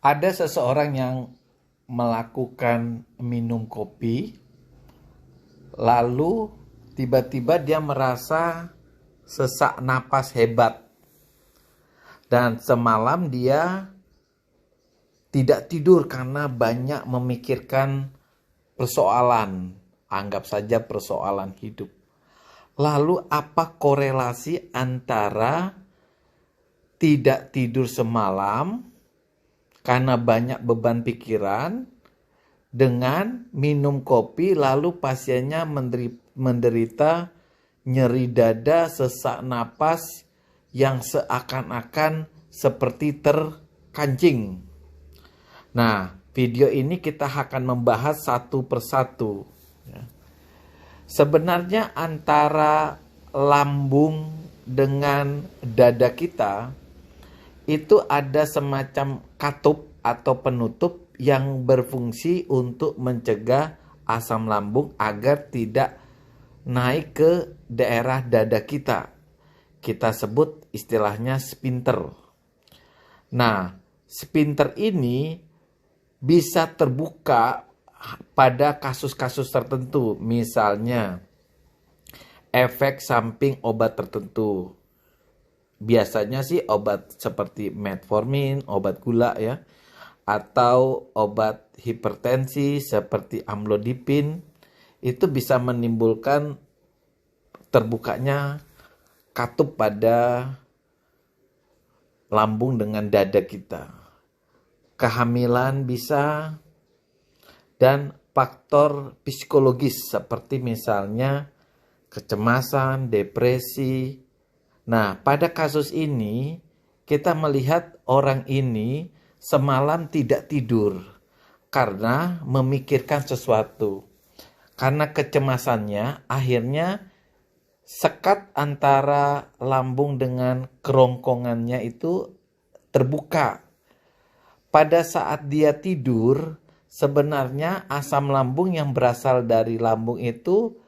Ada seseorang yang melakukan minum kopi, lalu tiba-tiba dia merasa sesak napas hebat. Dan semalam dia tidak tidur karena banyak memikirkan persoalan. Anggap saja persoalan hidup. Lalu apa korelasi antara tidak tidur semalam karena banyak beban pikiran dengan minum kopi lalu pasiennya menderita nyeri dada, sesak napas yang seakan-akan seperti terkancing. Nah, video ini kita akan membahas satu persatu. Sebenarnya antara lambung dengan dada kita itu ada semacam katup atau penutup yang berfungsi untuk mencegah asam lambung agar tidak naik ke daerah dada kita. Kita sebut istilahnya sphincter. Nah, sphincter ini bisa terbuka pada kasus-kasus tertentu, misalnya efek samping obat tertentu. Biasanya sih obat seperti metformin, obat gula ya, atau obat hipertensi seperti amlodipin, itu bisa menimbulkan terbukanya katup pada lambung dengan dada kita. Kehamilan bisa, dan faktor psikologis seperti misalnya kecemasan, depresi. Nah, pada kasus ini kita melihat orang ini semalam tidak tidur karena memikirkan sesuatu. Karena kecemasannya akhirnya sekat antara lambung dengan kerongkongannya itu terbuka. Pada saat dia tidur, sebenarnya asam lambung yang berasal dari lambung itu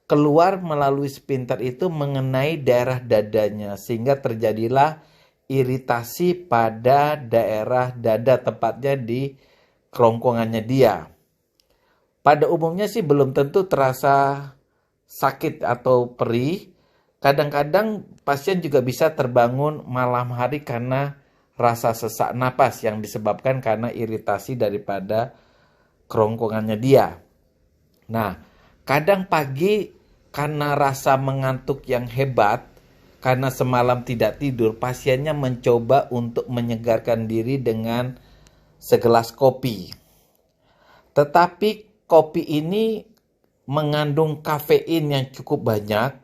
keluar melalui sphincter itu mengenai daerah dadanya, sehingga terjadilah iritasi pada daerah dada, tepatnya di kerongkongannya dia. Pada umumnya sih belum tentu terasa sakit atau perih. Kadang-kadang pasien juga bisa terbangun malam hari karena rasa sesak napas yang disebabkan karena iritasi daripada kerongkongannya dia. Nah, kadang pagi karena rasa mengantuk yang hebat, karena semalam tidak tidur, pasiennya mencoba untuk menyegarkan diri dengan segelas kopi. Tetapi kopi ini mengandung kafein yang cukup banyak,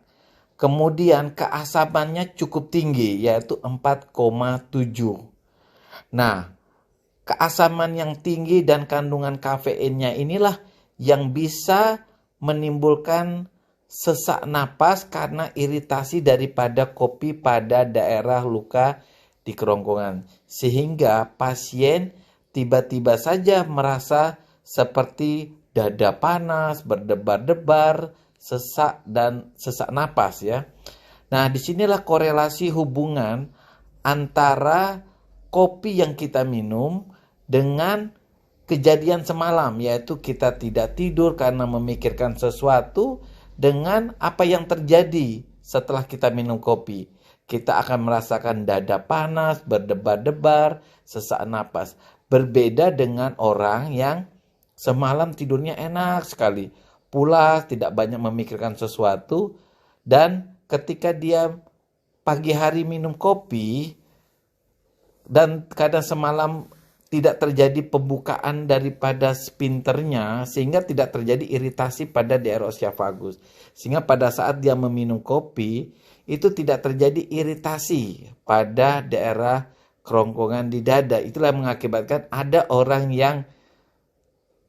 kemudian keasamannya cukup tinggi, yaitu 4,7. Nah, keasaman yang tinggi dan kandungan kafeinnya inilah yang bisa menimbulkan sesak napas karena iritasi daripada kopi pada daerah luka di kerongkongan. Sehingga pasien tiba-tiba saja merasa seperti dada panas, berdebar-debar, sesak dan sesak napas ya. Nah, disinilah korelasi hubungan antara kopi yang kita minum dengan kejadian semalam, yaitu kita tidak tidur karena memikirkan sesuatu, dengan apa yang terjadi setelah kita minum kopi. Kita akan merasakan dada panas, berdebar-debar, sesak napas. Berbeda dengan orang yang semalam tidurnya enak sekali, pulas, tidak banyak memikirkan sesuatu, dan ketika dia pagi hari minum kopi, dan kadang semalam tidak terjadi pembukaan daripada sphincternya, sehingga tidak terjadi iritasi pada daerah esophagus. Sehingga pada saat dia meminum kopi, itu tidak terjadi iritasi pada daerah kerongkongan di dada. Itulah mengakibatkan ada orang yang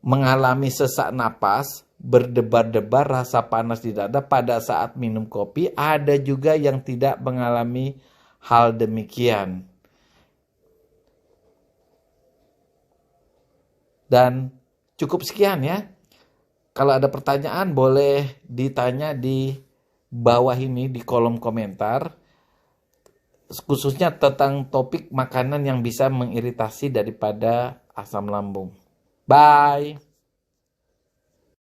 mengalami sesak napas, berdebar-debar, rasa panas di dada pada saat minum kopi. Ada juga yang tidak mengalami hal demikian. Dan cukup sekian ya. Kalau ada pertanyaan boleh ditanya di bawah ini di kolom komentar. khususnya tentang topik makanan yang bisa mengiritasi daripada asam lambung. Bye.